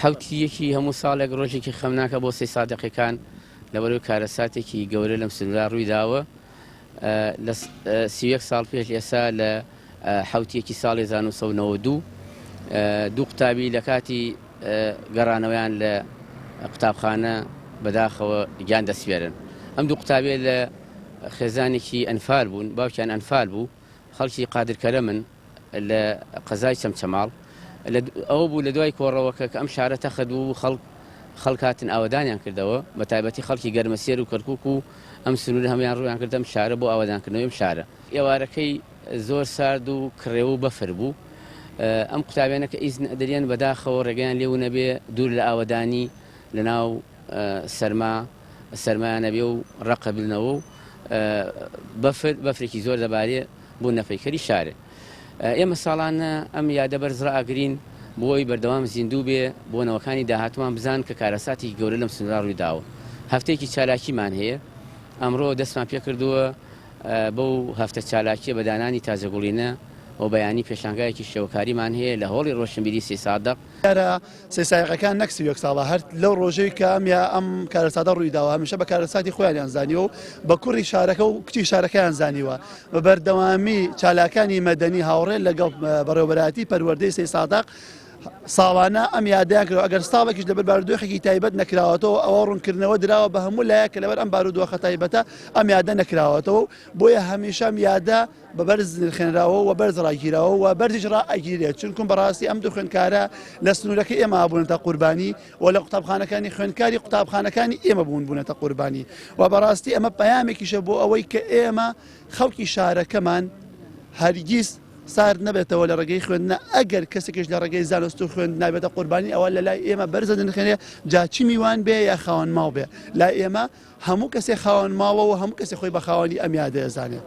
حوتیەکی هەموو ساڵێک ڕۆژێکی خەمناکە بۆ سێ سادقەکان لەبەرەوەی کارەساتێکی گەورە لەم سنووردا ڕوویداوە لە 31 ساڵ پێش ئێستا لە حوتیەکی ساڵی 1992 دوو قوتابی لە کاتی گەڕانەوەیان لە قوتابخانە بەداخەوە گیان دەسپێرن. ئەم دوو قوتابێ لە خێزانێکی ئەنفال بوون، باوکیان ئەنفال بوو، خەڵکی قادرکەرەمن لە قەزای چەمچەماڵ. ئەوە بوو لە دوای کۆڕەوەکە کە ئەم شارە تەخەدوو خەڵک هاتن ئاوەدانیان کردەوە، بە تایبەتی خەڵکی گەرمەسێر و کەرکووک و ئەم سنوورە هەمویان ڕوویان کردە ئەم شارە بۆ ئاوەدانکردنەوەی ئەم شارە. ئێوارەکەی زۆر سارد و کڕێوە و بەفر بوو. ئەم قوتابیانە کە ئیزن ئەدەریان بەداخەوە ڕێگەیان لێو نەبێ دوور لە ئاوەدانی لەناو سەرمایان نەبێ و ڕەقە بنەوە و بەفرێکی زۆر دەبارێ بۆ نەفەیکەری شارێ. ئێمە ساڵانە ئەم یادە بەرز ڕائەگرین بۆی بەردەوام زیندوو بێ بۆ نەوەکانی داهاتومان بزان کە کارەساتی گەورە لەم سنووردا ڕوویداوە. هەفتەیەکی چالاکیمان هەیە، ئەمڕۆ دەستمان پێ کردووە بەو هەفتە چالاکیە بە دانانی تازەگوڵینە و بەیانی پێشانگایەکی شێوەکاریمان هەیە لە هۆڵی ڕۆشنبیری سێ سادق. سێ سایقەکان نەک 31 ساڵە، هەر لەو ڕۆژەی کە ئەم کارەساتە ڕوویداوە هەمیشە بە کارەساتی خۆیان زانیوە و بە کوڕی شارەکە و کچی شارەکەیان زانیوە. بە بەردەوامی چالاکانی مەدەنی هاوڕێ لەگەڵ بەڕێوەبەراتی پەروەردەی سێ سادق ساڵانە ئەم یادیان کردەوە. ئەگەر ساڵێکیش لەبەر بارودۆخێکی تایبەت نەکراوەتەوە ئەوە ڕوونکردنەوە دراوە بە هەموو لایەکە لەبەر ئەم بارودۆخە تایبەتە ئەم یادە نەکراوەتەوە، بۆیە هەمیشە ئەم یادە بە بەرز نرخێنراوە و بەرز ڕاگیراوە و بەرزیش ڕائەگیرێت، چونکە بەڕاستی ئەم دوو خوێندکارە لە سنوورەکە ئێمە بوونەتە قوربانی و لە قوتابخانەکانی خوێندکاری قوتابخانەکانی ئێمە بوونەتە قوربانی و بەڕاستی ئەمە پەیامێکیشە بۆ ئەوەی کە ئێمە خەڵکی شارەکەمان هەرگیز سارد نەبێتەوە لە ڕێگەی خوێندنە. ئەگەر کەسێکیش لە ڕێگەی زانست و خوێند نابێتە قوربانی ئەوە لە لای ئێمە بەرزە دەنرخێنێ، جا چی میوان بێ یا خاوەن ماڵ بێ. لای ئێمە هەموو کەسێک خاوەن ماڵەوە و هەموو کەسێک خۆی بە خاوەنی ئەم یادە ئەزانێت.